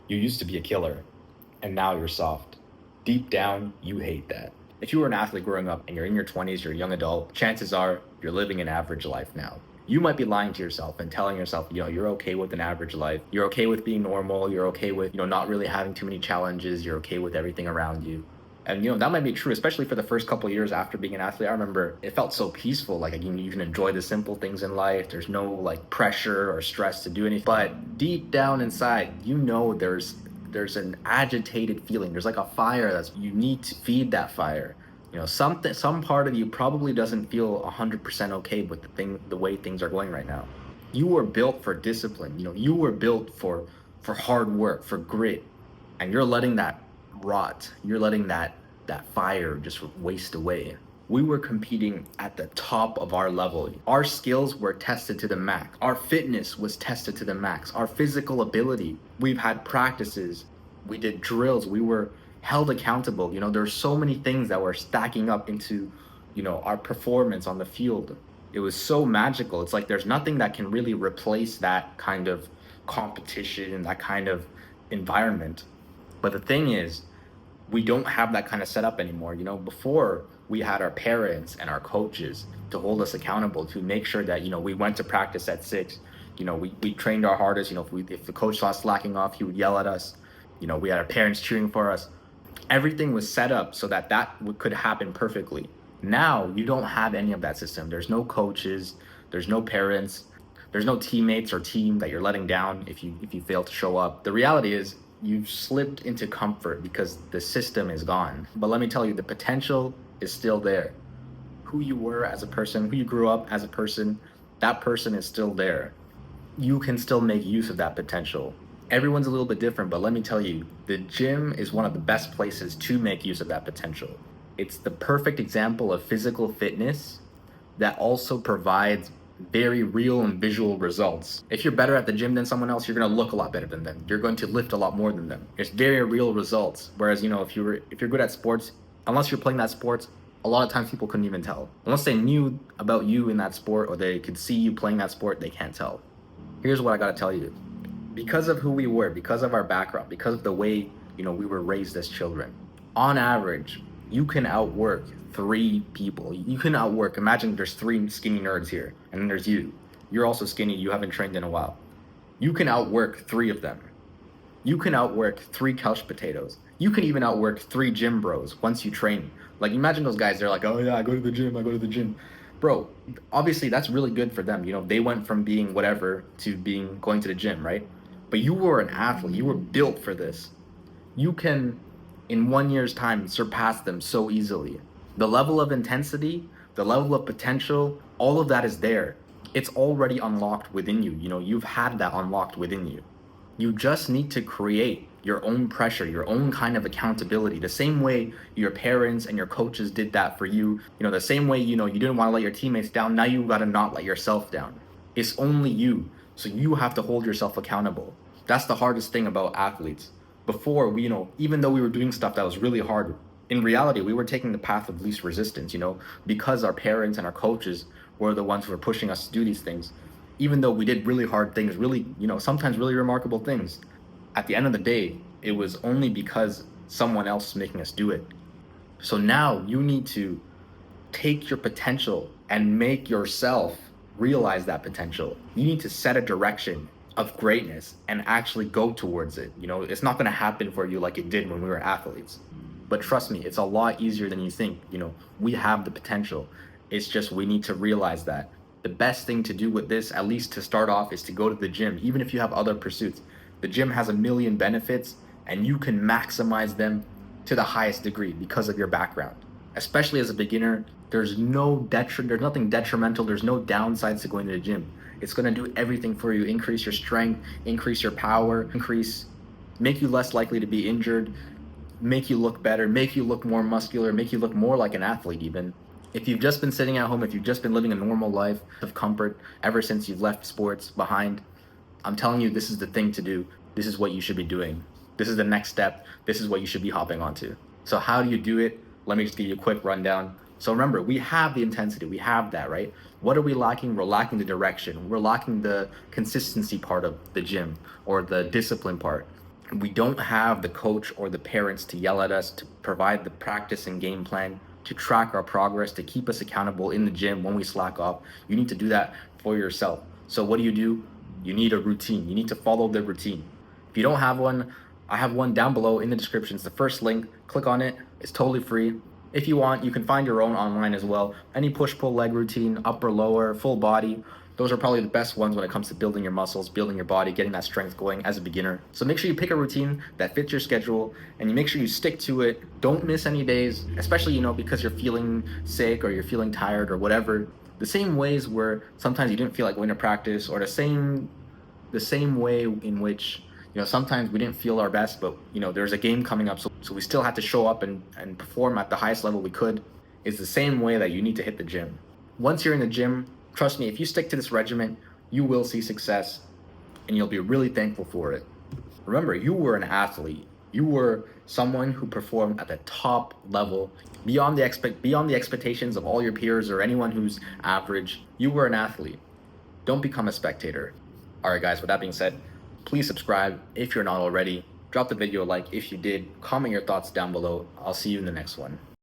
You used to be a killer, and now you're soft. Deep down, you hate that. If you were an athlete growing up and you're in your 20s, you're a young adult, chances are you're living an average life now. You might be lying to yourself and telling yourself, you're okay with an average life. You're okay with being normal. You're okay with, not really having too many challenges. You're okay with everything around you. And that might be true, especially for the first couple of years after being an athlete. I remember it felt so peaceful. Like you can enjoy the simple things in life. There's no like pressure or stress to do anything. But deep down inside, there's an agitated feeling. There's like a fire that's you need to feed that fire. Some part of you probably doesn't feel 100% okay with the way things are going right now. You were built for discipline. You were built for hard work, for grit, and you're letting that rot. You're letting that fire just waste away. We were competing at the top of our level. Our skills were tested to the max. Our fitness was tested to the max. Our physical ability. We've had practices. We did drills. We were held accountable. There's so many things that were stacking up into, our performance on the field. It was so magical. It's like there's nothing that can really replace that kind of competition, that kind of environment. But the thing is, we don't have that kind of setup anymore. Before we had our parents and our coaches to hold us accountable, to make sure that, we went to practice at 6. We trained our hardest. If the coach saw us slacking off, he would yell at us. We had our parents cheering for us. Everything was set up so that could happen perfectly. Now you don't have any of that system. There's no coaches, there's no parents, there's no teammates or team that you're letting down if you fail to show up. The reality is you've slipped into comfort because the system is gone. But let me tell you, the potential is still there. Who you were as a person, who you grew up as a person, that person is still there. You can still make use of that potential. Everyone's a little bit different, but let me tell you, the gym is one of the best places to make use of that potential. It's the perfect example of physical fitness that also provides very real and visual results. If you're better at the gym than someone else, you're going to look a lot better than them. You're going to lift a lot more than them. It's very real results. Whereas, if you're good at sports, unless you're playing that sports, a lot of times people couldn't even tell. Unless they knew about you in that sport or they could see you playing that sport, they can't tell. Here's what I got to tell you. Because of who we were, because of our background, because of the way, we were raised as children, on average, you can outwork 3 people. You can outwork, imagine there's 3 skinny nerds here, and then there's you. You're also skinny, you haven't trained in a while. You can outwork 3 of them. You can outwork 3 couch potatoes. You can even outwork 3 gym bros once you train. Like, imagine those guys, they're like, oh yeah, I go to the gym. Bro, obviously that's really good for them. They went from being whatever to going to the gym, right? But you were an athlete. You were built for this. You can, in 1 year's time, surpass them so easily. The level of intensity, the level of potential, all of that is there. It's already unlocked within you. You've had that unlocked within you. You just need to create your own pressure, your own kind of accountability. The same way your parents and your coaches did that for you. The same way, you didn't want to let your teammates down. Now you got to not let yourself down. It's only you. So you have to hold yourself accountable. That's the hardest thing about athletes. Before, even though we were doing stuff that was really hard, in reality, we were taking the path of least resistance, because our parents and our coaches were the ones who were pushing us to do these things. Even though we did really hard things, really, sometimes really remarkable things, at the end of the day, it was only because someone else was making us do it. So now you need to take your potential and make yourself realize that potential. You need to set a direction of greatness and actually go towards it. It's not going to happen for you like it did when we were athletes. But trust me, it's a lot easier than you think. We have the potential. It's just we need to realize that. The best thing to do with this, at least to start off, is to go to the gym. Even if you have other pursuits, the gym has a million benefits and you can maximize them to the highest degree because of your background. Especially as a beginner, there's nothing detrimental, there's no downsides to going to the gym. It's going to do everything for you, increase your strength, increase your power, make you less likely to be injured, make you look better, make you look more muscular, make you look more like an athlete even. If you've just been sitting at home, if you've just been living a normal life of comfort ever since you've left sports behind, I'm telling you, this is the thing to do. This is what you should be doing. This is the next step. This is what you should be hopping onto. So how do you do it? Let me just give you a quick rundown. So remember, we have the intensity, we have that, right? What are we lacking? We're lacking the direction. We're lacking the consistency part of the gym or the discipline part. We don't have the coach or the parents to yell at us, to provide the practice and game plan, to track our progress, to keep us accountable in the gym when we slack off. You need to do that for yourself. So what do? You need a routine. You need to follow the routine. If you don't have one, I have one down below in the description. It's the first link. Click on it. It's totally free. If you want, you can find your own online as well. Any push-pull leg routine, upper, lower, full body. Those are probably the best ones when it comes to building your muscles, building your body, getting that strength going as a beginner. So make sure you pick a routine that fits your schedule and you make sure you stick to it. Don't miss any days, especially, because you're feeling sick or you're feeling tired or whatever. The same ways where sometimes you didn't feel like going to practice, or the same way in which sometimes we didn't feel our best, but there's a game coming up, so we still had to show up and perform at the highest level we could. Is the same way that you need to hit the gym. Once you're in the gym, trust me, if you stick to this regimen, you will see success and you'll be really thankful for it. Remember, you were an athlete. You were someone who performed at the top level, beyond the expectations of all your peers or anyone who's average. You were an athlete. Don't become a spectator. All right, guys, with that being said, please subscribe if you're not already. Drop the video a like if you did. Comment your thoughts down below. I'll see you in the next one.